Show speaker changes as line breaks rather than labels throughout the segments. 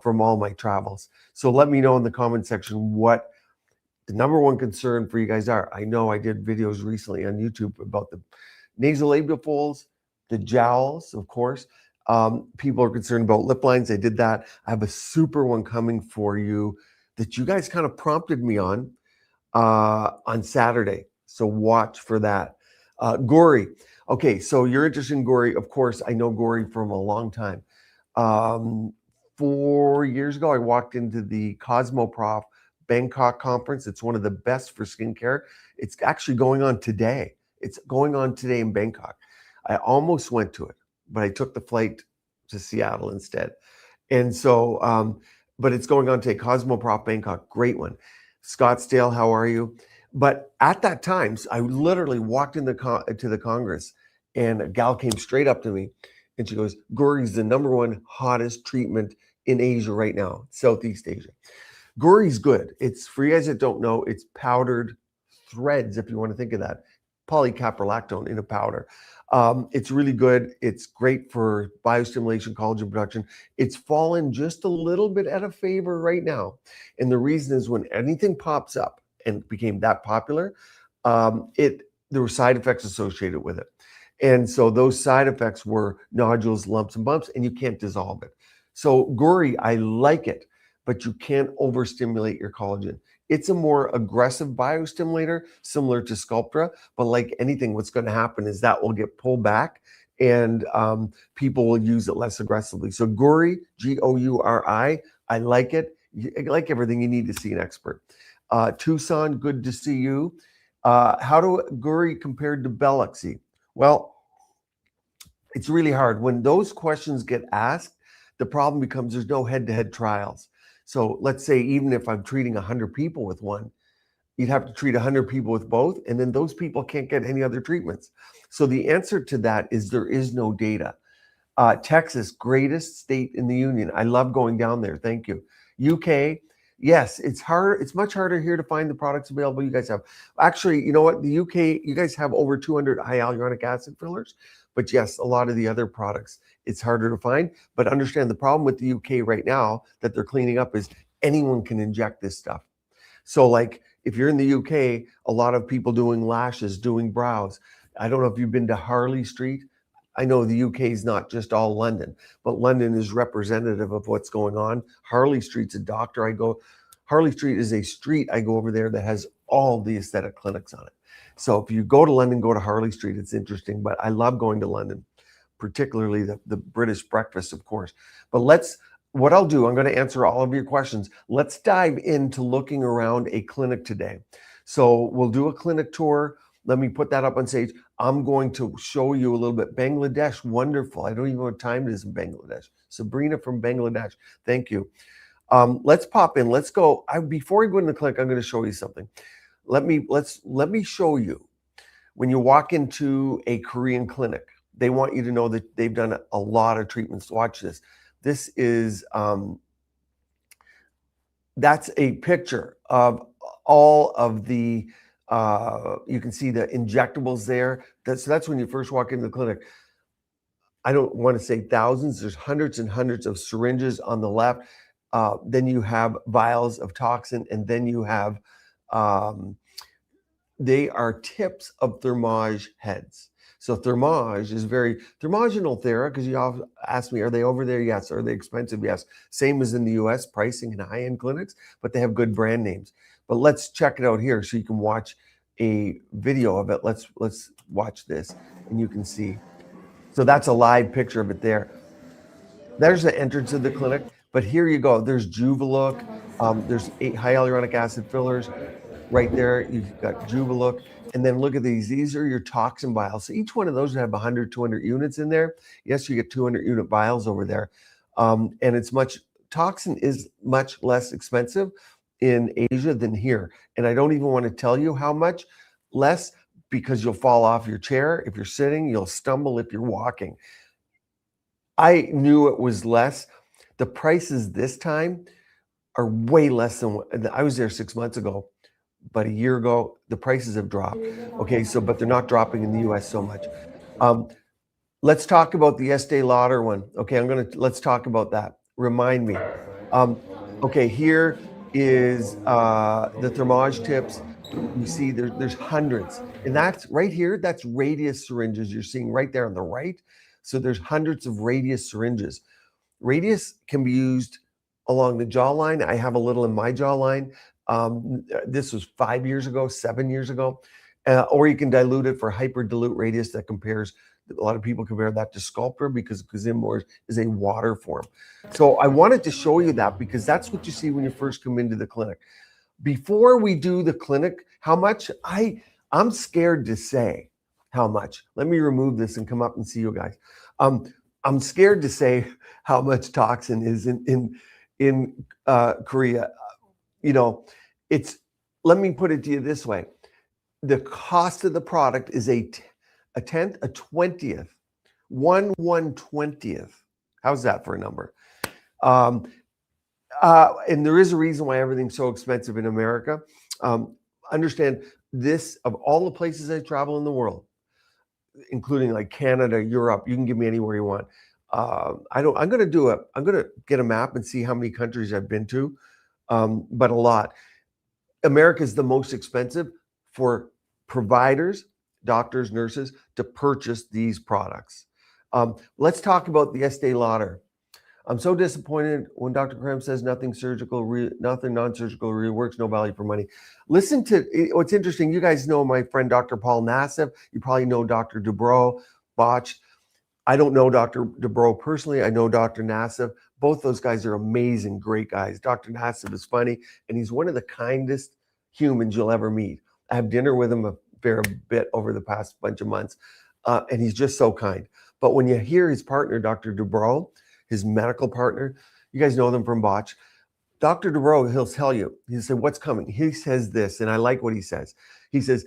from all my travels. So let me know in the comment section what the number one concern for you guys are. I know I did videos recently on YouTube about the nasolabial folds, the jowls, of course. People are concerned about lip lines. I did that. I have a super one coming for you that you guys kind of prompted me on Saturday. So watch for that. Gori. Okay, so you're interested in Gori. Of course, I know Gori from a long time. 4 years ago, I walked into the Cosmoprof Bangkok conference. It's one of the best for skincare. It's actually going on today. It's going on today in Bangkok. I almost went to it, but I took the flight to Seattle instead. And so, but it's going on today. Cosmoprof Bangkok, great one. Scottsdale, how are you? But at that time, I literally walked in to the Congress, and a gal came straight up to me, and she goes, "Gori's the number one hottest treatment in Asia right now, Southeast Asia." Gori's good. It's, for you guys that don't know, it's powdered threads, if you want to think of that, polycaprolactone in a powder. It's really good. It's great for biostimulation, collagen production. It's fallen just a little bit out of favor right now. And the reason is when anything pops up and became that popular, there were side effects associated with it. And so those side effects were nodules, lumps, and bumps, and you can't dissolve it. So Gori, I like it, but you can't overstimulate your collagen. It's a more aggressive biostimulator, similar to Sculptra, but like anything, what's going to happen is that will get pulled back and people will use it less aggressively. So Gori, Gouri, I like it. I like everything you need to see an expert. Tucson, good to see you. How do Gori compared to Beluxy? Well, it's really hard. When those questions get asked, the problem becomes there's no head-to-head trials. So let's say even if I'm treating 100 people with one, you'd have to treat 100 people with both, and then those people can't get any other treatments. So the answer to that is there is no data. Texas, greatest state in the union. I love going down there. Thank you. UK, yes, it's hard. It's much harder here to find the products available you guys have. Actually, you know what? The UK, you guys have over 200 hyaluronic acid fillers, but yes, a lot of the other products, it's harder to find. But understand the problem with the UK right now that they're cleaning up is anyone can inject this stuff. So like if you're in the UK, a lot of people doing lashes, doing brows. I don't know if you've been to Harley Street. I know the UK is not just all London, but London is representative of what's going on. Harley Street's a doctor. Harley Street is a street I go over there that has all the aesthetic clinics on it. So if you go to London, go to Harley Street. It's interesting, but I love going to London, particularly the British breakfast, of course. But what I'll do, I'm going to answer all of your questions. Let's dive into looking around a clinic today. So we'll do a clinic tour. Let me put that up on stage. I'm going to show you a little bit. Bangladesh, wonderful. I don't even know what time it is in Bangladesh. Sabrina from Bangladesh, thank you. Let's pop in. Let's go. Before I go into the clinic, I'm going to show you something. Let me show you. When you walk into a Korean clinic, they want you to know that they've done a lot of treatments. Watch this. This is that's a picture of all of the. You can see the injectables there. That's when you first walk into the clinic. I don't want to say thousands. There's hundreds and hundreds of syringes on the left. Then you have vials of toxin, and then you have they are tips of thermage heads. So thermage is Thermage and Ulthera, because you all ask me, are they over there? Yes. Are they expensive? Yes. Same as in the US, pricing in high-end clinics, but they have good brand names. But let's check it out here so you can watch a video of it. Let's watch this, and you can see. So that's a live picture of it there. There's the entrance of the clinic, but here you go. There's Juvalook. There's 8 hyaluronic acid fillers right there. You've got Juvalook. And then look at these. These are your toxin vials. So each one of those would have 100, 200 units in there. Yes, you get 200 unit vials over there. And toxin is much less expensive in Asia than here. And I don't even want to tell you how much less, because you'll fall off your chair. If you're sitting, you'll stumble if you're walking. I knew it was less. The prices this time are way less than I was there 6 months ago. But a year ago, the prices have dropped. Okay, but they're not dropping in the US so much. Let's talk about the Estee Lauder one. Okay, let's talk about that. Remind me. Okay, here is the thermage tips. You see there's hundreds. And that's right here, that's radius syringes you're seeing right there on the right. So there's hundreds of radius syringes. Radius can be used along the jawline. I have a little in my jawline. This was 5 years ago, 7 years ago. Or you can dilute it for hyper dilute radius that compares, a lot of people compare that to Sculptor because Kazimor is a water form. So I wanted to show you that because that's what you see when you first come into the clinic. Before we do the clinic, how much? I'm scared to say how much. Let me remove this and come up and see you guys. I'm scared to say how much toxin is in Korea. You know, let me put it to you this way. The cost of the product is a tenth, a 20th, 1/120th. How's that for a number? And there is a reason why everything's so expensive in America. Understand this, of all the places I travel in the world, including like Canada, Europe, you can give me anywhere you want. I'm going to get a map and see how many countries I've been to, but a lot. America is the most expensive for providers, doctors, nurses to purchase these products. Let's talk about the Estee Lauder. I'm so disappointed when Dr. Kram says nothing surgical, nothing non-surgical really works, no value for money. Listen to what's interesting. You guys know my friend Dr. Paul Nassif. You probably know Dr. Dubrow, Botched. I don't know Dr. Dubrow personally. I know Dr. Nassif. Both those guys are amazing, great guys. Dr. Nassif is funny, and he's one of the kindest humans you'll ever meet. I have dinner with him a fair bit over the past bunch of months, and he's just so kind. But when you hear his partner, Dr. Dubrow, his medical partner, you guys know them from Botch. Dr. Dubrow, he'll tell you, he'll say, what's coming? He says this, and I like what he says. He says,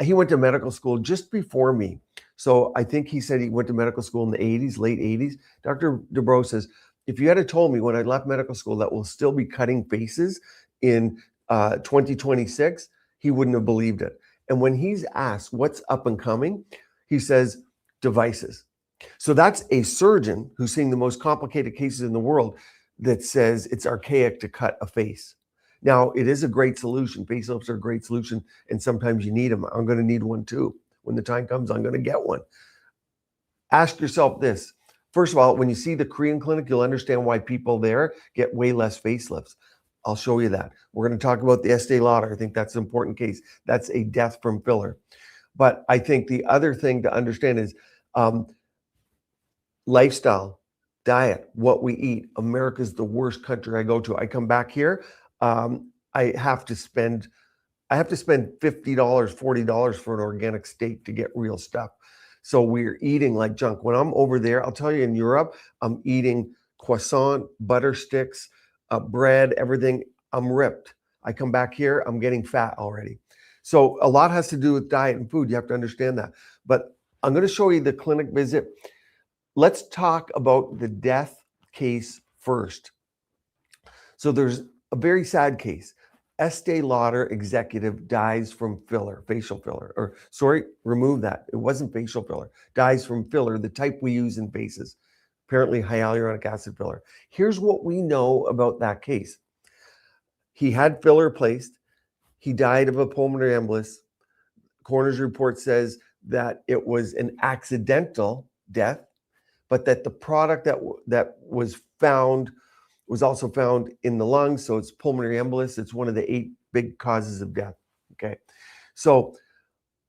he went to medical school just before me. So I think he said he went to medical school in the 80s, late 80s. Dr. Dubrow says, if you had told me when I left medical school that we'll still be cutting faces in 2026, he wouldn't have believed it. And when he's asked what's up and coming, he says devices. So that's a surgeon who's seeing the most complicated cases in the world that says it's archaic to cut a face. Now, it is a great solution. Facelifts are a great solution, and sometimes you need them. I'm going to need one too. When the time comes, I'm going to get one. Ask yourself this. First of all, when you see the Korean clinic, you'll understand why people there get way less facelifts. I'll show you that. We're going to talk about the Estee Lauder. I think that's an important case. That's a death from filler. But I think the other thing to understand is lifestyle, diet, what we eat. America's the worst country I go to. I come back here, I have to spend $50, $40 for an organic steak to get real stuff. So we're eating like junk. When I'm over there, I'll tell you, in Europe, I'm eating croissant, butter sticks, bread, everything. I'm ripped. I come back here, I'm getting fat already. So a lot has to do with diet and food. You have to understand that. But I'm going to show you the clinic visit. Let's talk about the death case first. So there's a very sad case. Estee Lauder executive dies from filler, facial filler, or sorry, remove that. It wasn't facial filler. Dies from filler, the type we use in faces. Apparently hyaluronic acid filler. Here's what we know about that case. He had filler placed. He died of a pulmonary embolus. Coroner's report says that it was an accidental death, but that the product that was found was also found in the lungs. So it's pulmonary embolus. It's one of the 8 big causes of death. Okay. So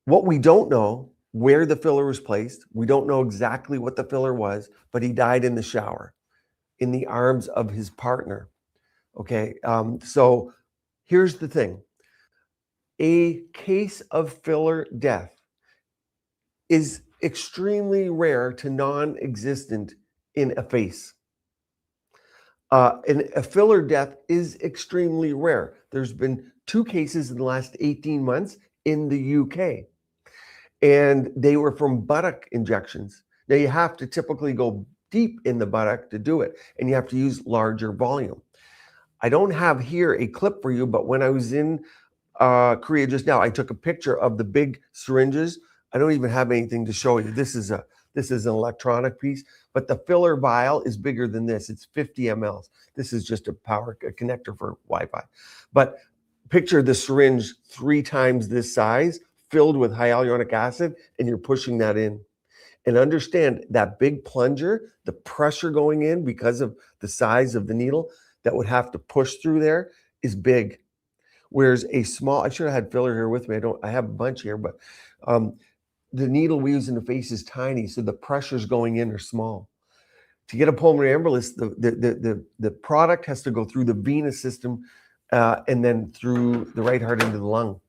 what we don't know, where the filler was placed, we don't know exactly what the filler was, but he died in the shower, in the arms of his partner. Okay. So here's the thing. A case of filler death is extremely rare to non-existent in a face. And a filler death is extremely rare. There's been 2 cases in the last 18 months in the UK, and they were from buttock injections. Now you have to typically go deep in the buttock to do it, and you have to use larger volume. I don't have here a clip for you, but when I was in Korea just now, I took a picture of the big syringes. I don't even have anything to show you. This is an electronic piece, but the filler vial is bigger than this. It's 50 mLs. This is just a connector for Wi-Fi. But picture the syringe 3 times this size, filled with hyaluronic acid, and you're pushing that in. And understand that big plunger, the pressure going in because of the size of the needle that would have to push through there is big. Whereas a small, I should have had filler here with me. I have a bunch here, but the needle we use in the face is tiny, so the pressures going in are small. To get a pulmonary embolus, the product has to go through the venous system and then through the right heart into the lung.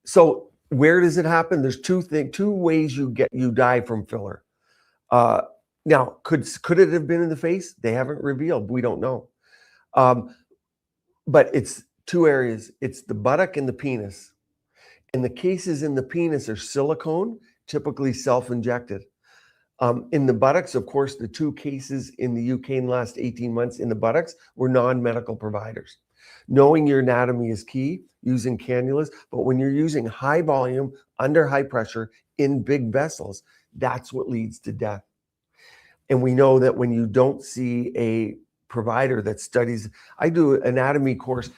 So where does it happen? There's two ways you die from filler. Now, could it have been in the face? They haven't revealed. We don't know. But it's 2 areas. It's the buttock and the penis. And the cases in the penis are silicone, typically self-injected. In the buttocks, of course, the 2 cases in the UK in the last 18 months in the buttocks were non-medical providers. Knowing your anatomy is key, using cannulas, but when you're using high volume, under high pressure, in big vessels, that's what leads to death. And we know that when you don't see a provider that studies, I do an anatomy course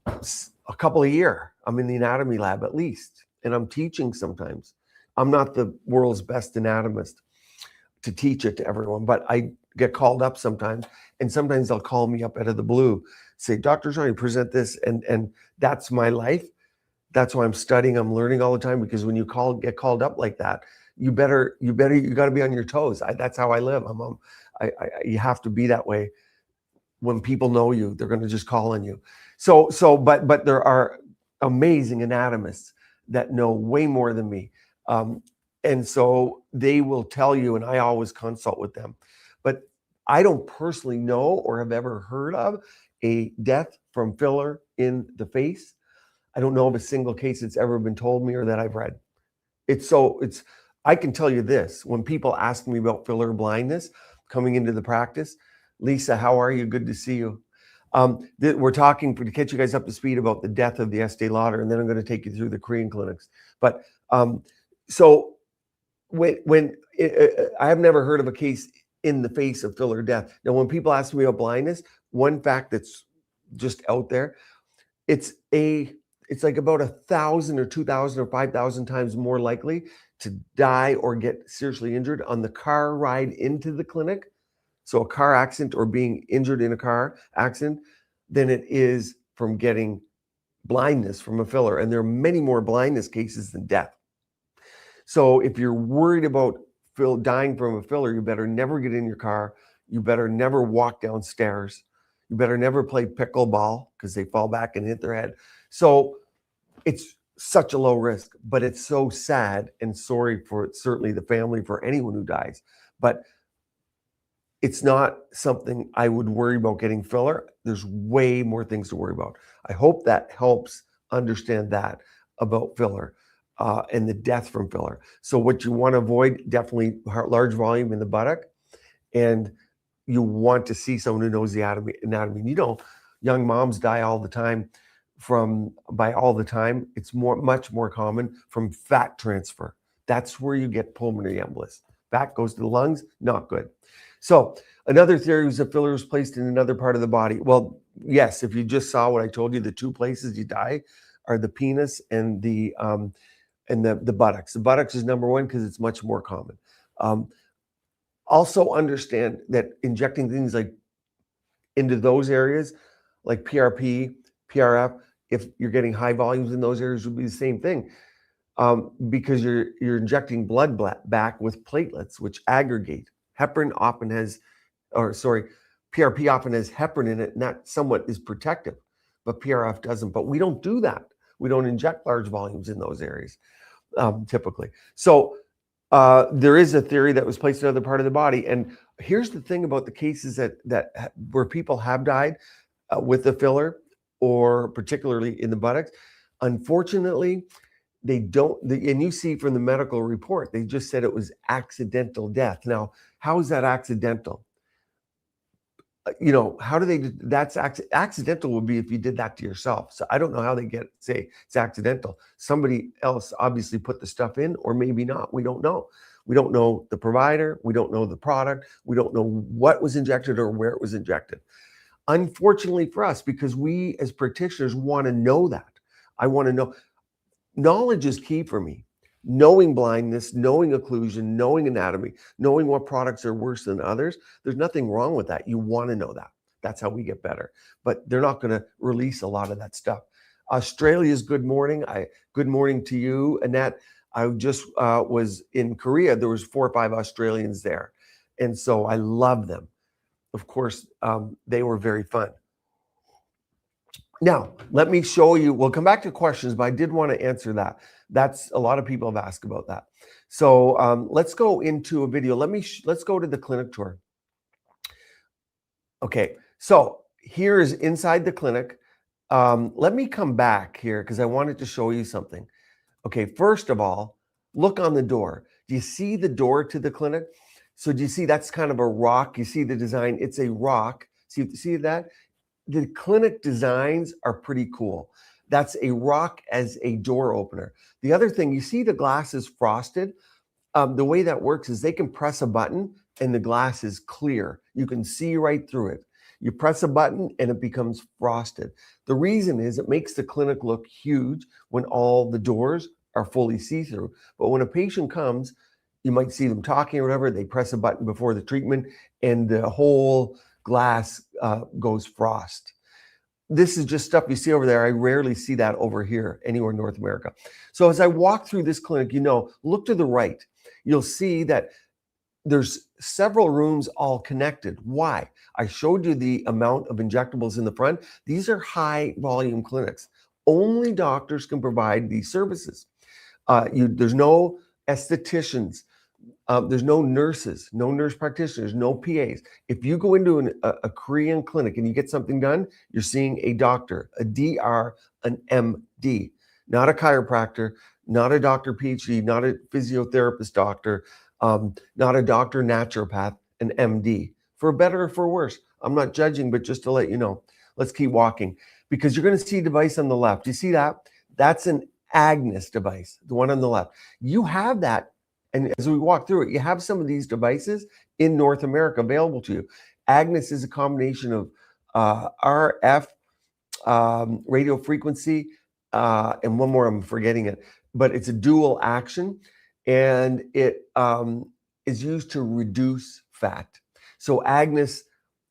a couple a year. I'm in the anatomy lab at least, and I'm teaching sometimes. I'm not the world's best anatomist to teach it to everyone, but I get called up sometimes, and sometimes they'll call me up out of the blue, say, Dr. Jean, present this, and that's my life. That's why I'm studying, I'm learning all the time, because when you get called up like that, you got to be on your toes. That's how I live. You have to be that way. When people know you, they're going to just call on you. But there are amazing anatomists that know way more than me. And so they will tell you, and I always consult with them. But I don't personally know or have ever heard of a death from filler in the face. I don't know of a single case that's ever been told me or that I've read. I can tell you this, when people ask me about filler blindness coming into the practice, Lisa, how are you? Good to see you. We're talking to get you guys up to speed about the death of the Estee Lauder, and then I'm going to take you through the Korean clinics. But so when I have never heard of a case in the face of filler death. Now, when people ask me about blindness, one fact that's just out there, it's like about 1,000 or 2,000 or 5,000 times more likely to die or get seriously injured on the car ride into the clinic, so a car accident or being injured in a car accident, than it is from getting blindness from a filler. And there are many more blindness cases than death. So if you're worried about dying from a filler, you better never get in your car. You better never walk downstairs. You better never play pickleball, because they fall back and hit their head. So it's such a low risk, but it's so sad, and sorry for certainly the family, for anyone who dies. But it's not something I would worry about getting filler. There's way more things to worry about. I hope that helps understand that about filler and the death from filler. So what you want to avoid, definitely large volume in the buttock, and you want to see someone who knows the anatomy. You know, young moms die all the time it's much more common from fat transfer. That's where you get pulmonary embolus. Fat goes to the lungs, not good. So another theory was that filler was placed in another part of the body. Well, yes, if you just saw what I told you, the 2 places you die are the penis and the buttocks. The buttocks is number 1 because it's much more common. Also understand that injecting things like into those areas, like PRP, PRF, if you're getting high volumes in those areas, would be the same thing, because you're injecting blood back with platelets, which aggregate. PRP often has heparin in it, and that somewhat is protective, but PRF doesn't. But we don't do that. We don't inject large volumes in those areas, typically. So there is a theory that was placed in another part of the body. And here's the thing about the cases that where people have died with the filler, or particularly in the buttocks. Unfortunately, they don't, and you see from the medical report, they just said it was accidental death. Now, how is that accidental? You know, how do they, that's accidental would be if you did that to yourself. So I don't know how they say it's accidental. Somebody else obviously put the stuff in, or maybe not. We don't know. We don't know the provider. We don't know the product. We don't know what was injected or where it was injected. Unfortunately for us, because we as practitioners want to know that. I want to know. Knowledge is key for me. Knowing blindness, knowing occlusion, knowing anatomy, knowing what products are worse than others. There's nothing wrong with that. You want to know that. That's how we get better. But they're not going to release a lot of that stuff. Australia's good morning. Good morning to you, Annette. I just was in Korea. There was 4 or 5 Australians there. And so I love them. Of course, they were very fun. Now, let me show you. We'll come back to questions, but I did want to answer that. That's a lot of people have asked about that. So let's go into a video. Let's go to the clinic tour. Okay, so here is inside the clinic. Let me come back here because I wanted to show you something. Okay, first of all, look on the door. Do you see the door to the clinic? So do you see that's kind of a rock? You see the design? It's a rock. See that? The clinic designs are pretty cool. That's a rock as a door opener. The other thing, you see the glass is frosted. The way that works is they can press a button and the glass is clear. You can see right through it. You press a button and it becomes frosted. The reason is it makes the clinic look huge when all the doors are fully see-through. But when a patient comes, you might see them talking or whatever, they press a button before the treatment and the whole glass goes frost. This is just stuff you see over there. I rarely see that over here anywhere in North America. So as I walk through this clinic, look to the right. You'll see that there's several rooms all connected. Why? I showed you the amount of injectables in the front. These are high volume clinics. Only doctors can provide these services. There's no estheticians. There's no nurses, no nurse practitioners, no PAs. If you go into a Korean clinic and you get something done, you're seeing a doctor, a DR, an MD, not a chiropractor, not a doctor PhD, not a physiotherapist doctor, not a doctor naturopath, an MD. For better or for worse. I'm not judging, but just to let you know. Let's keep walking because you're going to see a device on the left. You see that? That's an Agnes device, the one on the left. You have that. And as we walk through it, you have some of these devices in North America available to you. Agnes is a combination of RF, radio frequency, and one more, I'm forgetting it, but it's a dual action, and it is used to reduce fat. So Agnes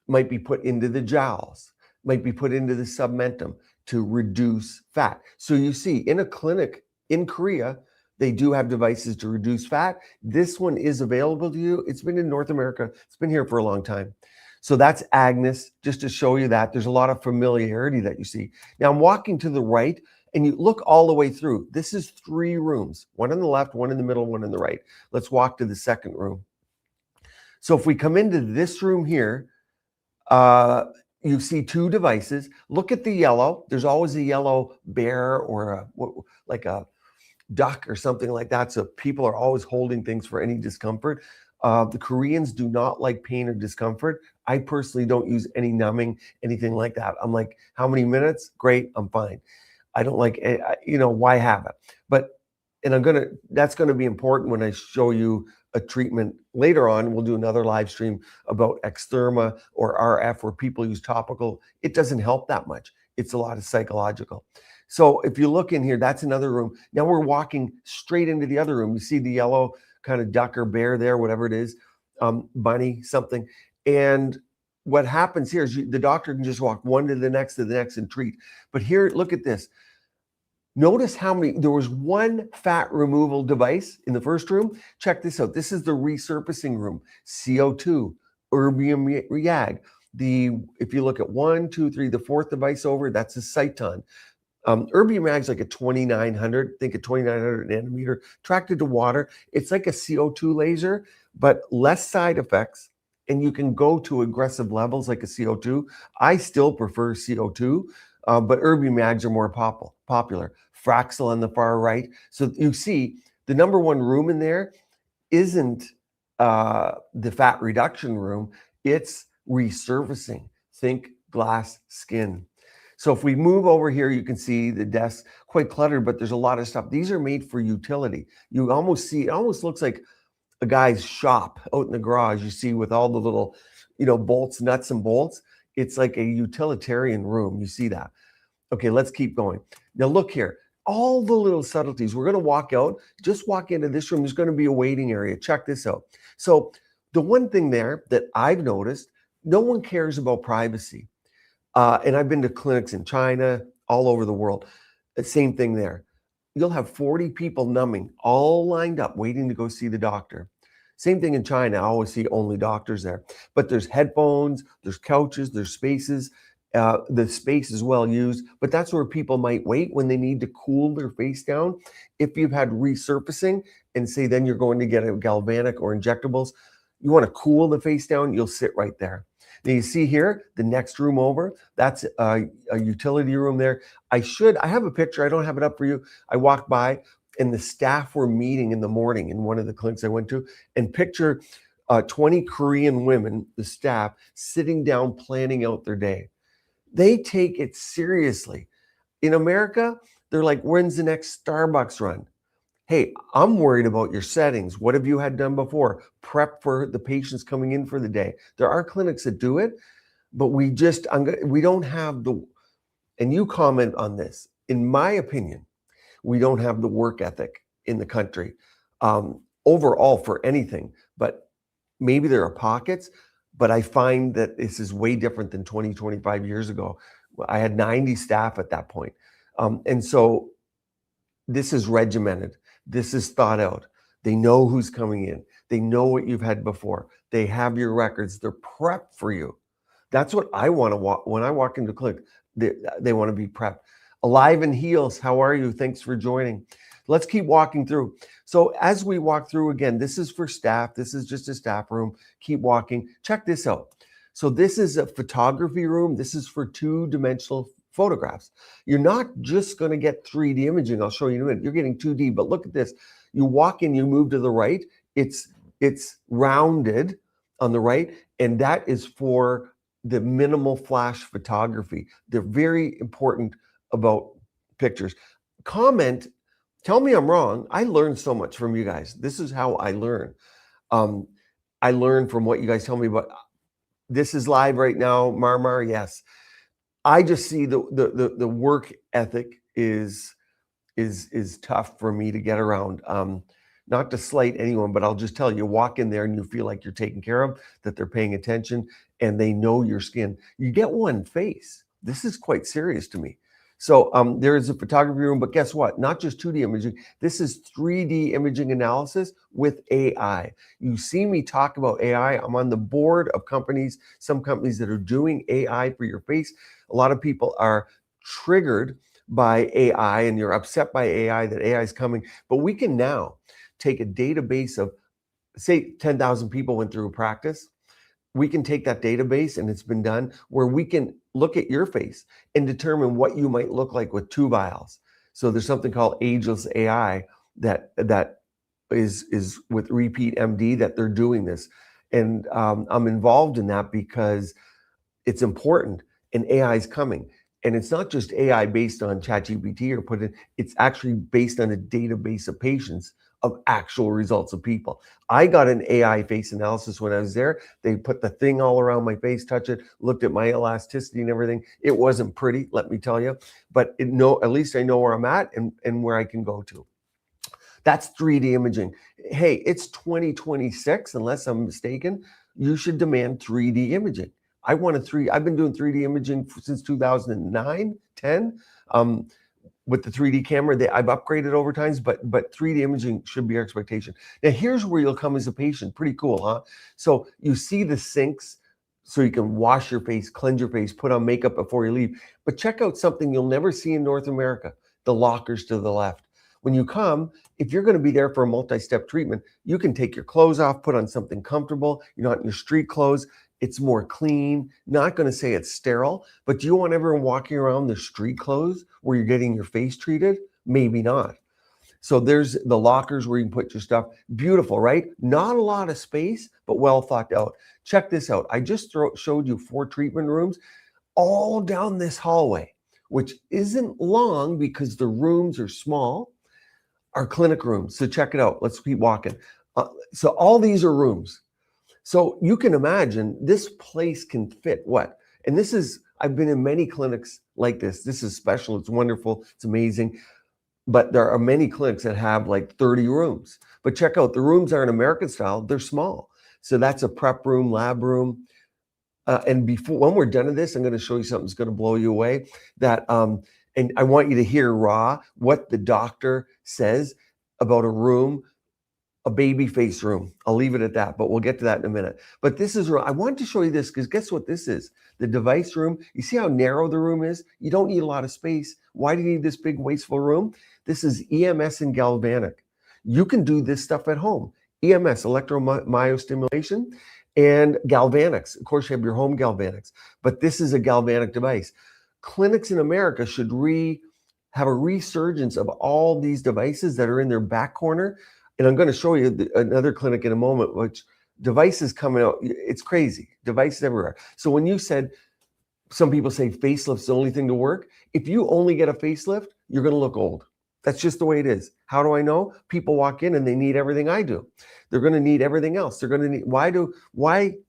might be put into the jowls, might be put into the submentum to reduce fat. So you see, in a clinic in Korea, they do have devices to reduce fat. This one is available to you. It's been in North America. It's been here for a long time. So that's Agnes, just to show you that. There's a lot of familiarity that you see. Now I'm walking to the right, and you look all the way through. This is 3 rooms, one on the left, one in the middle, one on the right. Let's walk to the second room. So if we come into this room here, you see 2 devices. Look at the yellow. There's always a yellow bear or like a duck or something like that. So people are always holding things for any discomfort. The Koreans do not like pain or discomfort. I personally don't use any numbing, anything like that. I'm like, how many minutes? Great, I'm fine. I don't like, why have it? But, and that's going to be important when I show you a treatment later on. We'll do another live stream about extherma or RF where people use topical. It doesn't help that much. It's a lot of psychological. So if you look in here, that's another room. Now we're walking straight into the other room. You see the yellow kind of duck or bear there, whatever it is, bunny, something. And what happens here is the doctor can just walk one to the next and treat. But here, look at this. Notice how many, there was 1 fat removal device in the first room. Check this out. This is the resurfacing room, CO2, erbium YAG. If you look at 1, 2, 3, the 4th device over, that's a Cyton. Erbium YAG is like a 2900, think a 2900 nanometer, attracted to water. It's like a CO2 laser, but less side effects, and you can go to aggressive levels like a CO2. I still prefer CO2, but erbium YAGs are more popular. Fraxel on the far right. So you see, the number 1 room in there isn't the fat reduction room, it's resurfacing. Think glass skin. So if we move over here, you can see the desk quite cluttered, but there's a lot of stuff. These are made for utility. You almost see, it almost looks like a guy's shop out in the garage, you see, with all the little, bolts, nuts and bolts. It's like a utilitarian room. You see that. Okay, let's keep going. Now look here, all the little subtleties. We're going to walk out, just walk into this room. There's going to be a waiting area. Check this out. So the one thing there that I've noticed, no one cares about privacy. And I've been to clinics in China, all over the world. The same thing there. You'll have 40 people numbing, all lined up, waiting to go see the doctor. Same thing in China. I always see only doctors there. But there's headphones, there's couches, there's spaces. The space is well used, but that's where people might wait when they need to cool their face down. If you've had resurfacing and say then you're going to get a galvanic or injectables, you want to cool the face down, you'll sit right there. Now you see here, the next room over, that's a utility room there. I have a picture, I don't have it up for you. I walked by and the staff were meeting in the morning in one of the clinics I went to, and picture 20 Korean women, the staff, sitting down planning out their day. They take it seriously. In America, they're like, when's the next Starbucks run? Hey, I'm worried about your settings. What have you had done before? Prep for the patients coming in for the day. There are clinics that do it, but we don't have and you comment on this. In my opinion, we don't have the work ethic in the country overall for anything, but maybe there are pockets. But I find that this is way different than 20, 25 years ago. I had 90 staff at that point. And so this is regimented. This is thought out. They know who's coming in. They know what you've had before. They have your records. They're prepped for you. That's what I want to walk. When I walk into clinic, they want to be prepped. Alive and Heals, how are you? Thanks for joining. Let's keep walking through. So as we walk through, again, this is for staff. This is just a staff room. Keep walking. Check this out. So this is a photography room. This is for two-dimensional photographs. You're not just going to get 3D imaging. I'll show you in a minute. You're getting 2D, but look at this. You walk in, you move to the right. It's rounded on the right, and that is for the minimal flash photography. They're very important about pictures. Comment. Tell me I'm wrong. I learned so much from you guys. This is how I learn. I learn from what you guys tell me, but this is live right now. Marmar, yes. I just see the work ethic is tough for me to get around. Not to slight anyone, but I'll just tell you, walk in there and you feel like you're taken care of, that they're paying attention, and they know your skin. You get one face. This is quite serious to me. So there is a photography room, but guess what? Not just 2D imaging. This is 3D imaging analysis with AI. You see me talk about AI. I'm on the board of companies, some companies that are doing AI for your face. A lot of people are triggered by AI and you're upset by AI, that AI is coming. But we can now take a database of, say, 10,000 people went through a practice. We can take that database, and it's been done, where we can look at your face and determine what you might look like with two vials. So there's something called ageless AI that is with Repeat MD that they're doing this. And I'm involved in that because it's important, and AI is coming. And it's not just AI based on ChatGPT it's actually based on a database of patients, of actual results of people. I got an AI face analysis when I was there. They put the thing all around my face, touch it, looked at my elasticity and everything. It wasn't pretty, let me tell you, but at least I know where I'm at and where I can go to. That's 3D imaging. Hey, it's 2026, unless I'm mistaken. You should demand 3D imaging. I've been doing 3D imaging since 2009, 10. With the 3D camera, I've upgraded over times, but 3D imaging should be our expectation. Now, here's where you'll come as a patient. Pretty cool, huh? So you see the sinks, so you can wash your face, cleanse your face, put on makeup before you leave. But check out something you'll never see in North America, the lockers to the left. When you come, if you're going to be there for a multi-step treatment, you can take your clothes off, put on something comfortable. You're not in your street clothes. It's more clean. Not going to say it's sterile, but do you want everyone walking around their street clothes where you're getting your face treated? Maybe not. So there's the lockers where you can put your stuff. Beautiful, right? Not a lot of space, but well thought out. Check this out. I just showed you 4 treatment rooms all down this hallway, which isn't long because the rooms are small, are clinic rooms. So check it out. Let's keep walking. So all these are rooms. So you can imagine this place can fit what? And this is, I've been in many clinics like this. This is special. It's wonderful. It's amazing. But there are many clinics that have like 30 rooms. But check out, the rooms aren't American style. They're small. So that's a prep room, lab room. And before, when we're done with this, I'm going to show you something that's going to blow you away. And I want you to hear raw what the doctor says about a room, a baby face room. I'll leave it at that, but we'll get to that in a minute. But this is, I wanted to show you this because guess what this is? The device room. You see how narrow the room is? You don't need a lot of space. Why do you need this big wasteful room? This is EMS and galvanic. You can do this stuff at home. EMS, electromyostimulation, and galvanics. Of course, you have your home galvanics, but this is a galvanic device. Clinics in America should have a resurgence of all these devices that are in their back corner. And I'm going to show you another clinic in a moment, which devices coming out. It's crazy. Devices everywhere. So when you said, some people say facelift's the only thing to work. If you only get a facelift, you're going to look old. That's just the way it is. How do I know? People walk in and they need everything I do. They're going to need everything else. They're going to need,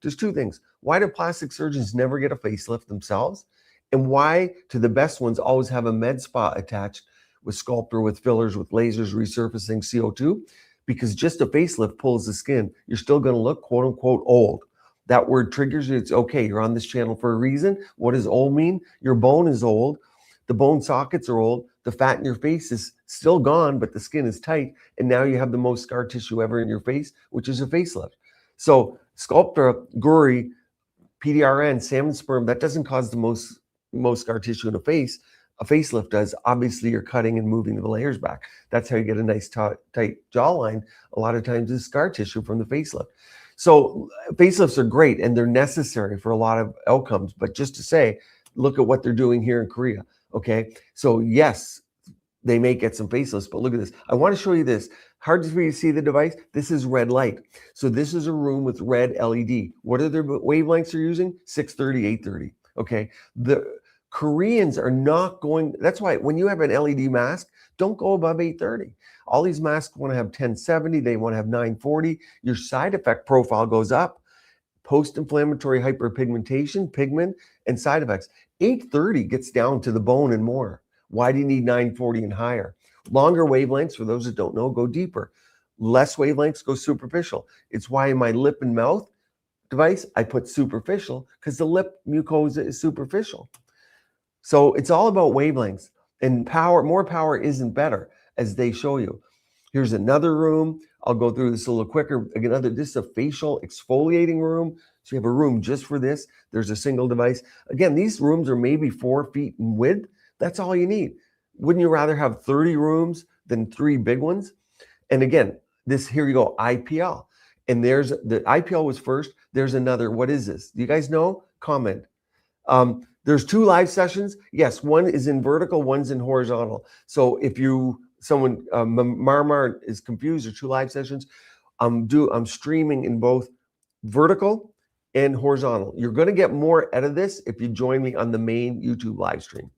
there's two things. Why do plastic surgeons never get a facelift themselves? And why do the best ones always have a med spa attached with sculptor, with fillers, with lasers, resurfacing, CO2? Because just a facelift pulls the skin. You're still going to look quote unquote old. That word triggers you. It's okay. You're on this channel for a reason. What does old mean? Your bone is old. The bone sockets are old. The fat in your face is still gone, but the skin is tight. And now you have the most scar tissue ever in your face, which is a facelift. So Sculptra, Gori, PDRN, salmon sperm, that doesn't cause the most scar tissue in the face. A facelift does. Obviously, you're cutting and moving the layers back. That's how you get a nice tight jawline. A lot of times is scar tissue from the facelift. So facelifts are great and they're necessary for a lot of outcomes. But just to say, look at what they're doing here in Korea. Okay, so yes, they may get some facelifts, but look at this. I want to show you this. Hard for you to see the device. This is red light. So this is a room with red LED. What are the wavelengths they're using? 630, 830. Okay, the Koreans are not going. That's why when you have an LED mask, don't go above 830. All these masks want to have 1070. They want to have 940. Your side effect profile goes up. Post-inflammatory hyperpigmentation, pigment, and side effects. 830 gets down to the bone and more. Why do you need 940 and higher? Longer wavelengths, for those that don't know, go deeper. Less wavelengths go superficial. It's why in my lip and mouth device, I put superficial because the lip mucosa is superficial. So it's all about wavelengths, and power. More power isn't better, as they show you. Here's another room. I'll go through this a little quicker. This is a facial exfoliating room. So you have a room just for this. There's a single device. Again, these rooms are maybe 4 feet in width. That's all you need. Wouldn't you rather have 30 rooms than 3 big ones? And again, here you go, IPL. And there's the IPL was first. There's another. What is this? Do you guys know? Comment. There's 2 live sessions. Yes, one is in vertical, one's in horizontal. So if someone Marmar is confused, or 2 live sessions, I'm streaming in both vertical and horizontal. You're going to get more out of this if you join me on the main YouTube live stream.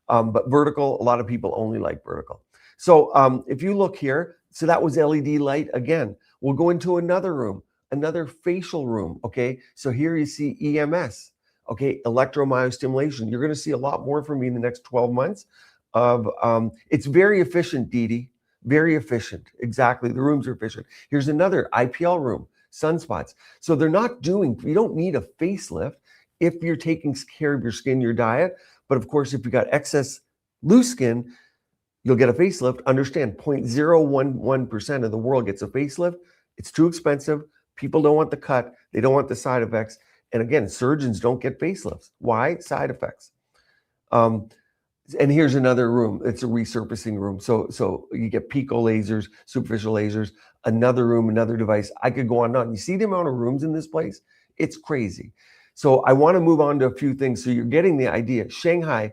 But vertical, a lot of people only like vertical. So if you look here, so that was LED light again. We'll go into another room, another facial room. Okay, so here you see EMS. Okay, electromyostimulation. You're going to see a lot more from me in the next 12 months. It's very efficient, Dee. Very efficient. Exactly. The rooms are efficient. Here's another IPL room, sunspots. So they're not doing, you don't need a facelift if you're taking care of your skin, your diet. But of course, if you got excess loose skin, you'll get a facelift. Understand, 0.011% of the world gets a facelift. It's too expensive. People don't want the cut. They don't want the side effects. And again, surgeons don't get facelifts. Why? Side effects. And here's another room. It's a resurfacing room. So you get pico lasers, superficial lasers, another room, another device. I could go on and on. You see the amount of rooms in this place? It's crazy. So I want to move on to a few things. So you're getting the idea. Shanghai.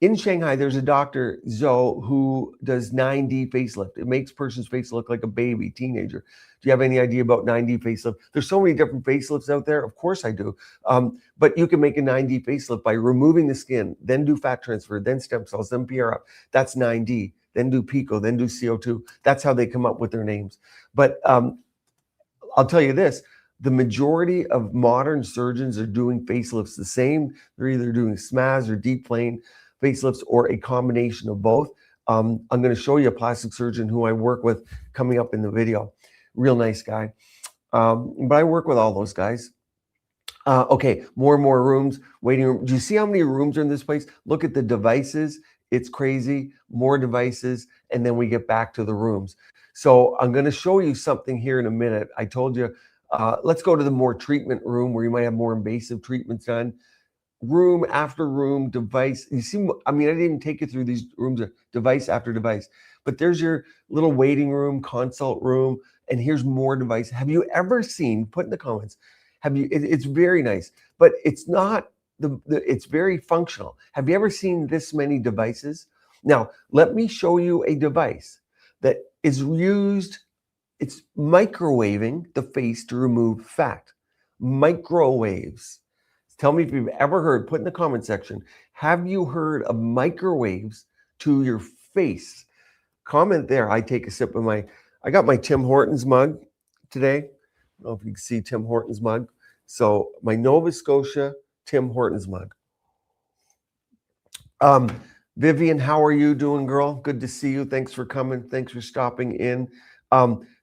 In Shanghai, there's a doctor, Zoe, who does 9D facelift. It makes person's face look like a baby, teenager. Do you have any idea about 9D facelift? There's so many different facelifts out there. Of course I do. But you can make a 9D facelift by removing the skin, then do fat transfer, then stem cells, then PRF. That's 9D. Then do pico, then do CO2. That's how they come up with their names. But I'll tell you this, the majority of modern surgeons are doing facelifts the same. They're either doing SMAS or deep plane facelifts or a combination of both. I'm going to show you a plastic surgeon who I work with coming up in the video. Real nice guy. But I work with all those guys. Okay, more and more rooms, waiting room. Do you see how many rooms are in this place? Look at the devices. It's crazy. More devices, and then we get back to the rooms. So I'm going to show you something here in a minute. I told you, let's go to the more treatment room where you might have more invasive treatments done. Room after room, device. You see, I mean, I didn't even take you through these rooms, device after device. But there's your little waiting room, consult room, and here's more device. Have you ever seen, put in the comments, have you, it's very nice, but it's not, it's very functional. Have you ever seen this many devices? Now, let me show you a device that is used, it's microwaving the face to remove fat. Microwaves. Tell me if you've ever heard, put in the comment section, have you heard of microwaves to your face? Comment there. I take a sip of I got my Tim Hortons mug today. I don't know if you can see Tim Hortons mug. So my Nova Scotia Tim Hortons mug. Vivian, how are you doing, girl? Good to see you. Thanks for coming. Thanks for stopping in.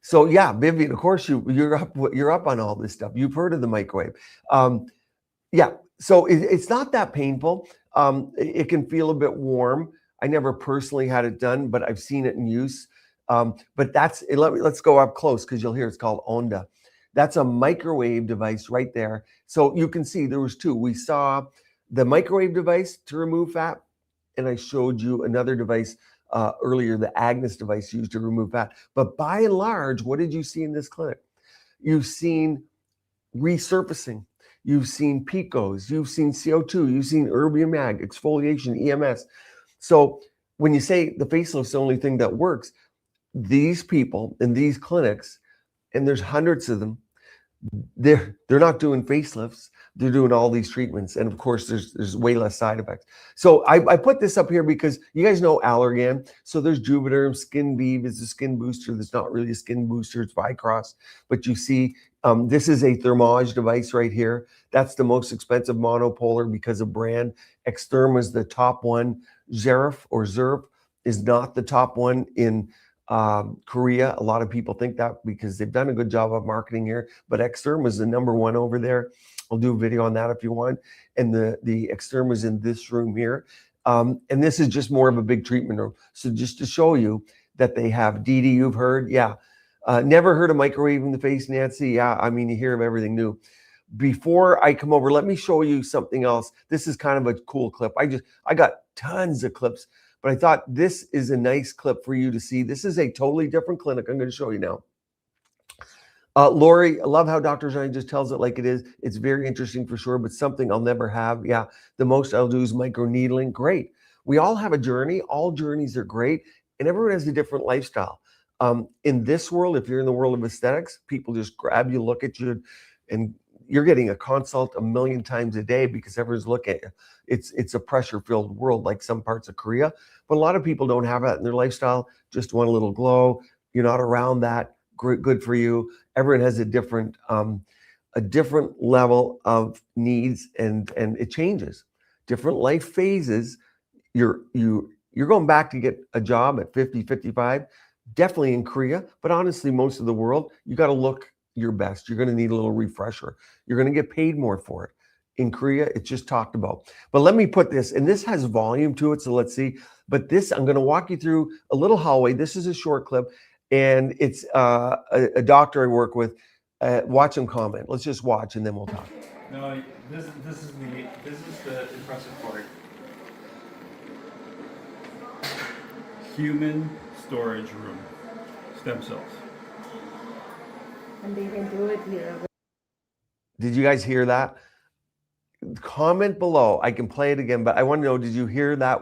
So yeah, Vivian, of course you're up on all this stuff. You've heard of the microwave. Yeah, so it's not that painful. It can feel a bit warm. I never personally had it done, but I've seen it in use. But let's go up close because you'll hear it's called Onda. That's a microwave device right there. So you can see there was two. We saw the microwave device to remove fat, and I showed you another device earlier, the Agnes device used to remove fat. But by and large, what did you see in this clinic? You've seen resurfacing. You've seen picos, you've seen CO2, you've seen Erbium Mag, exfoliation, EMS. So when you say the facelift's the only thing that works, these people in these clinics, and there's hundreds of them, they're not doing facelifts, they're doing all these treatments. And of course, there's way less side effects. So I put this up here because you guys know Allergan. So there's Juvederm, Skin Vive is a skin booster. That's not really a skin booster, it's Vicross. But you see, this is a Thermage device right here. That's the most expensive monopolar because of brand. Extherm is the top one. Zerf is not the top one in Korea. A lot of people think that because they've done a good job of marketing here, but Extherm is the number one over there. I'll do a video on that if you want. And the Extherm is in this room here. And this is just more of a big treatment room. So just to show you that they have DD, you've heard. Yeah. Never heard of microwave in the face, Nancy. Yeah, I mean, you hear of everything new. Before I come over, let me show you something else. This is kind of a cool clip. I got tons of clips, but I thought this is a nice clip for you to see. This is a totally different clinic. I'm going to show you now. Lori, I love how Dr. Jean just tells it like it is. It's very interesting for sure, but something I'll never have. Yeah, the most I'll do is microneedling. Great. We all have a journey. All journeys are great, and everyone has a different lifestyle. In this world, if you're in the world of aesthetics, people just grab you, look at you, and you're getting a consult 1,000,000 times a day because everyone's looking at you. It's a pressure-filled world like some parts of Korea, but a lot of people don't have that in their lifestyle, just want a little glow. You're not around that, good for you. Everyone has a different level of needs, and it changes. Different life phases. You're going back to get a job at 50, 55, definitely in Korea, but honestly, most of the world, you got to look your best. You're going to need a little refresher. You're going to get paid more for it. In Korea, it's just talked about. But let me put this, and this has volume to it, so let's see. But this, I'm going to walk you through a little hallway. This is a short clip, and it's a doctor I work with. Watch him comment. Let's just watch, and then we'll talk.
No, this is the impressive part. Human storage room, stem cells.
And they can do it here.
Did you guys hear that? Comment below. I can play it again, but I want to know, did you hear that?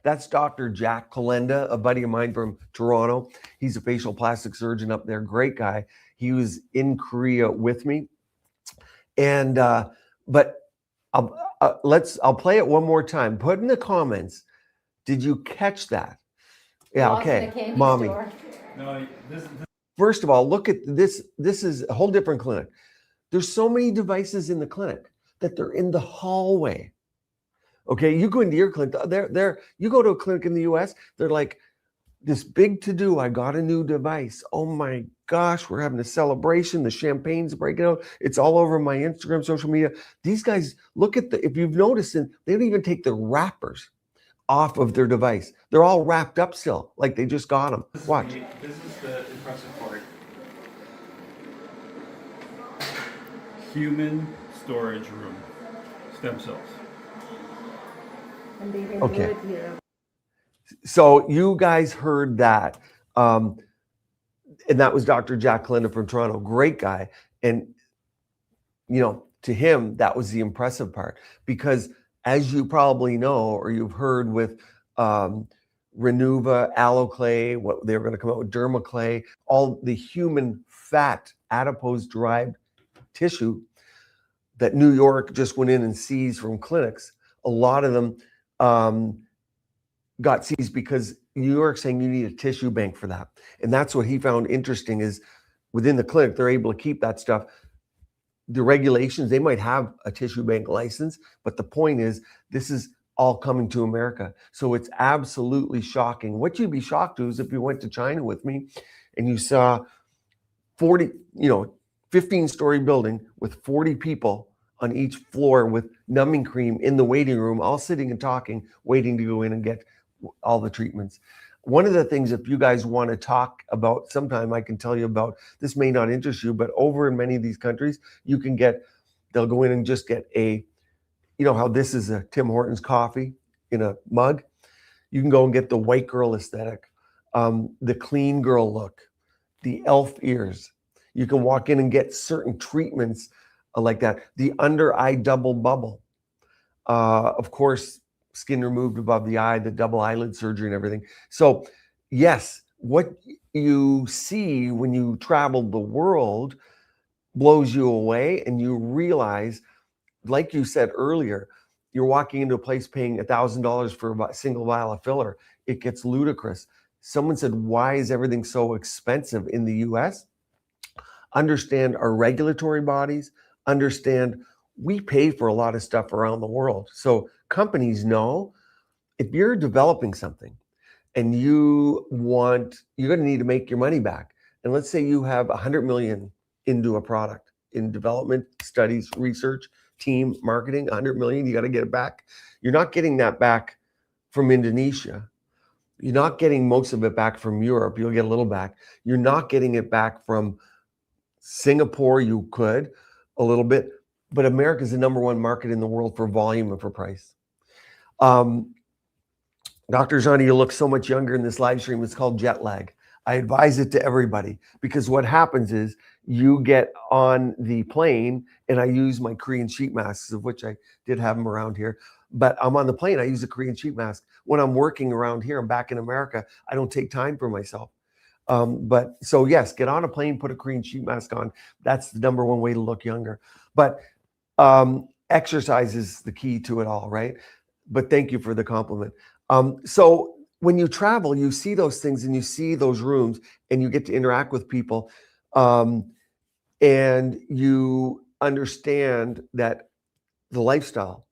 That's Dr. Jack Kalenda, a buddy of mine from Toronto. He's a facial plastic surgeon up there. Great guy. He was in Korea with me. And, but I'll play it one more time. Put in the comments. Did you catch that? Yeah, okay.
Mommy.
No, this
First of all, look at this. This is a whole different clinic. There's so many devices in the clinic that they're in the hallway. Okay, you go into your clinic, you go to a clinic in the US, they're like, this big to do, I got a new device. Oh my gosh, we're having a celebration. The champagne's breaking out. It's all over my Instagram, social media. These guys, look at if you've noticed, they don't even take the wrappers off of their device. They're all wrapped up still, like they just got them. Watch.
This is the impressive part. Human storage room. Stem cells.
And they can
Okay.
do it here.
So you guys heard that. And that was Dr. Jack Linda from Toronto. Great guy. And, to him, that was the impressive part. Because as you probably know, or you've heard with Renuva, Alloclay, what they were going to come out with Dermaclay, all the human fat, adipose-derived tissue that New York just went in and seized from clinics, a lot of them got seized because New York's saying you need a tissue bank for that. And that's what he found interesting is within the clinic, they're able to keep that stuff. The regulations, they might have a tissue bank license, but the point is this is all coming to America. So it's absolutely shocking. What you'd be shocked to is if you went to China with me and you saw 15-story building with 40 people on each floor with numbing cream in the waiting room, all sitting and talking, waiting to go in and get all the treatments. One of the things, if you guys want to talk about sometime, I can tell you about, this may not interest you, but over in many of these countries, they'll go in and just get how this is a Tim Hortons coffee in a mug. You can go and get the white girl aesthetic, the clean girl look, the elf ears. You can walk in and get certain treatments like that. The under eye double bubble. Of course, skin removed above the eye, the double eyelid surgery and everything. So yes, what you see when you travel the world blows you away, and you realize, like you said earlier, you're walking into a place paying $1,000 for a single vial of filler. It gets ludicrous. Someone said, why is everything so expensive in the US? Understand our regulatory bodies, understand we pay for a lot of stuff around the world. So companies know if you're developing something and you're going to need to make your money back. And let's say you have 100 million into a product in development, studies, research, team, marketing, 100 million, you got to get it back. You're not getting that back from Indonesia. You're not getting most of it back from Europe. You'll get a little back. You're not getting it back from Singapore. You could a little bit, but America is the number one market in the world for volume and for price. Dr. Johnny, you look so much younger in this live stream. It's called jet lag. I advise it to everybody because what happens is you get on the plane, and I use my Korean sheet masks, of which I did have them around here, but I'm on the plane. I use a Korean sheet mask. When I'm working around here, I'm back in America, I don't take time for myself. So yes, get on a plane, put a Korean sheet mask on. That's the number one way to look younger. But exercise is the key to it all, right? But thank you for the compliment. So when you travel, you see those things and you see those rooms and you get to interact with people, and you understand that the lifestyle.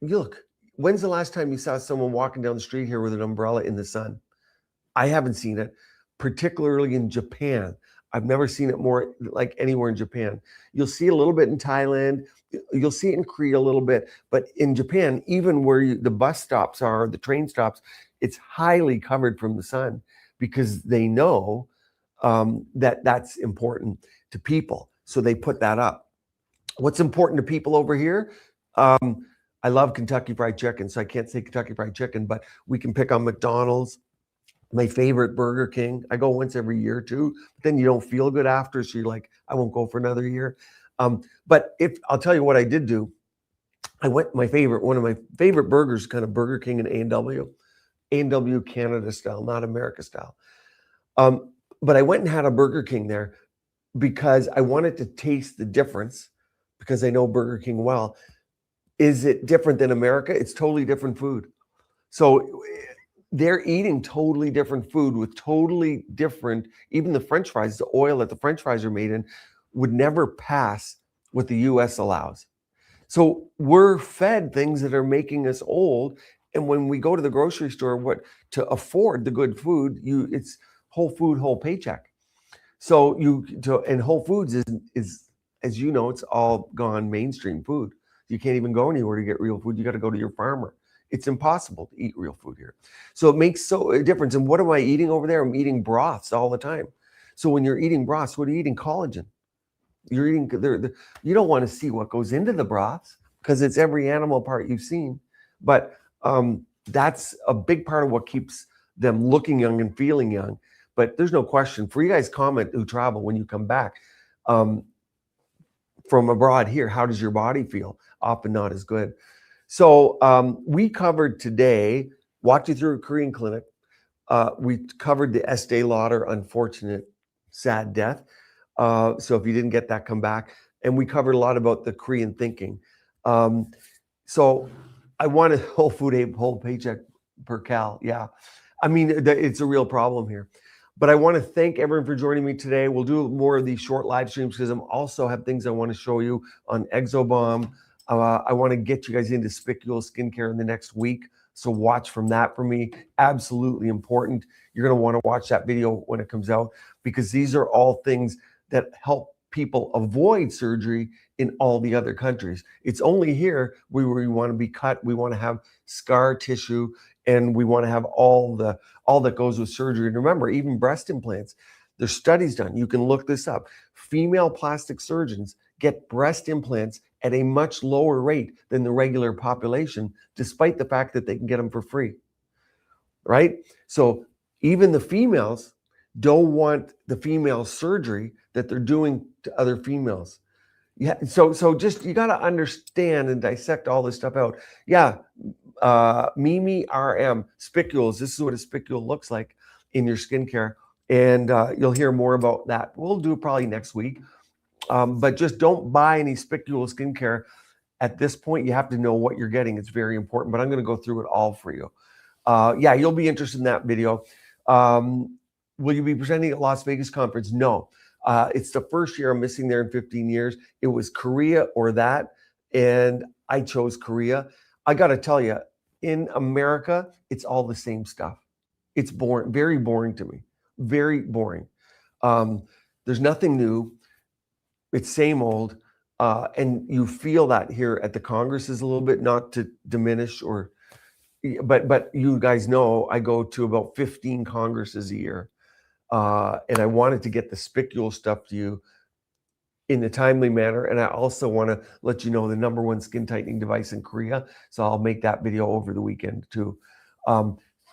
Look, when's the last time you saw someone walking down the street here with an umbrella in the sun? I haven't seen it, particularly in Japan. I've never seen it more like anywhere in Japan. You'll see a little bit in Thailand. You'll see it in Korea a little bit. But in Japan, even where the bus stops are, the train stops, it's highly covered from the sun because they know that that's important to people. So they put that up. What's important to people over here? I love Kentucky Fried Chicken, so I can't say Kentucky Fried Chicken, but we can pick on McDonald's. My favorite, Burger King. I go once every year too, but then you don't feel good after, so you're like, I won't go for another year. But if I'll tell you what I did do, one of my favorite burgers, kind of Burger King and A&W Canada style, not America style. But I went and had a Burger King there because I wanted to taste the difference, because I know Burger King well. Is it different than America? It's totally different food. So they're eating totally different food with totally different, even the French fries, the oil that the French fries are made in would never pass what the US allows. So we're fed things that are making us old. And when we go to the grocery store, what to afford the good food, it's whole food, whole paycheck. So and Whole Foods is, as you know, it's all gone mainstream food. You can't even go anywhere to get real food. You got to go to your farmer. It's impossible to eat real food here. So it makes a difference. And what am I eating over there? I'm eating broths all the time. So when you're eating broths, what are you eating? Collagen. You're eating. You don't want to see what goes into the broths because it's every animal part you've seen. But that's a big part of what keeps them looking young and feeling young. But there's no question for you guys comment who travel when you come back from abroad here, how does your body feel? Often not as good. So we covered today, walked you through a Korean clinic. We covered the Estee Lauder unfortunate, sad death. So if you didn't get that, come back. And we covered a lot about the Korean thinking. So I wanted whole food, whole paycheck per cal. Yeah. I mean, it's a real problem here. But I want to thank everyone for joining me today. We'll do more of these short live streams because I also have things I want to show you on Exobomb. I want to get you guys into Spicual skincare in the next week. So watch from that for me. Absolutely important. You're going to want to watch that video when it comes out because these are all things that help people avoid surgery in all the other countries. It's only here where we want to be cut. We want to have scar tissue and we want to have all that goes with surgery. And remember, even breast implants, there's studies done. You can look this up. Female plastic surgeons get breast implants at a much lower rate than the regular population, despite the fact that they can get them for free, right? So even the females don't want the female surgery that they're doing to other females. Yeah, so just you got to understand and dissect all this stuff out. Yeah, Mimi RM spicules. This is what a spicule looks like in your skincare, and you'll hear more about that. We'll do it probably next week, but just don't buy any spicule skincare at this point. You have to know what you're getting. It's very important. But I'm going to go through it all for you. Yeah, you'll be interested in that video. Will you be presenting at Las Vegas conference? No. It's the first year I'm missing there in 15 years. It was Korea or that, and I chose Korea. I got to tell you, in America, it's all the same stuff. It's boring, very boring to me, very boring. There's nothing new. It's same old, and you feel that here at the Congresses a little bit, not to diminish but you guys know I go to about 15 Congresses a year. And I wanted to get the spicule stuff to you in a timely manner. And I also want to let you know the #1 skin tightening device in Korea. So I'll make that video over the weekend too.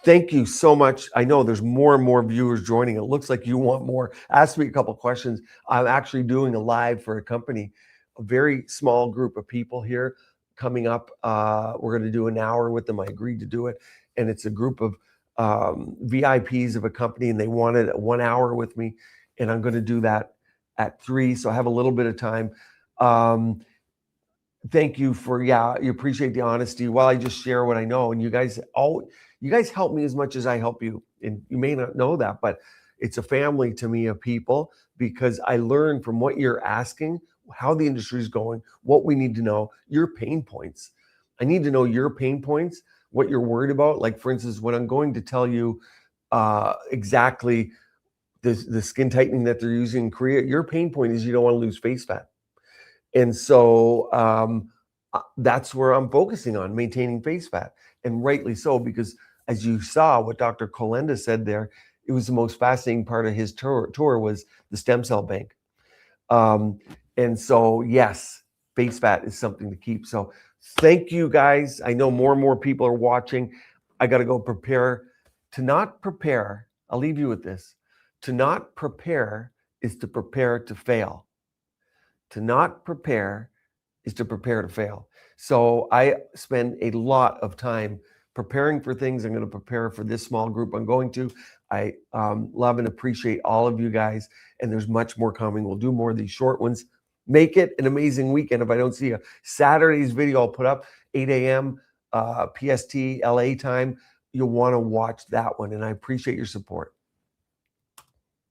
Thank you so much. I know there's more and more viewers joining. It looks like you want more. Ask me a couple questions. I'm actually doing a live for a company, a very small group of people here coming up. We're going to do an hour with them. I agreed to do it. And it's a group of VIPs of a company, and they wanted 1 hour with me, and I'm going to do that at 3, so I have a little bit of time. Thank you for you appreciate the honesty while I just share what I know, and you guys help me as much as I help you, and you may not know that, but it's a family to me of people because I learn from what you're asking, how the industry is going, what we need to know, your pain points. I need to know your pain points, what you're worried about. Like, for instance, when I'm going to tell you exactly the skin tightening that they're using in Korea, your pain point is you don't want to lose face fat. And so that's where I'm focusing on, maintaining face fat. And rightly so, because as you saw what Dr. Kolenda said there, it was the most fascinating part of his tour was the stem cell bank. And so, yes, face fat is something to keep. So thank you guys. I know more and more people are watching. I got to go prepare. To not prepare, I'll leave you with this. To not prepare is to prepare to fail. To not prepare is to prepare to fail. So I spend a lot of time preparing for things. I'm going to prepare for this small group I'm going to. I love and appreciate all of you guys, and there's much more coming. We'll do more of these short ones. Make it an amazing weekend. If I don't see you, Saturday's video I'll put up 8 a.m. PST LA time. you'll want to watch that one. And I appreciate your support.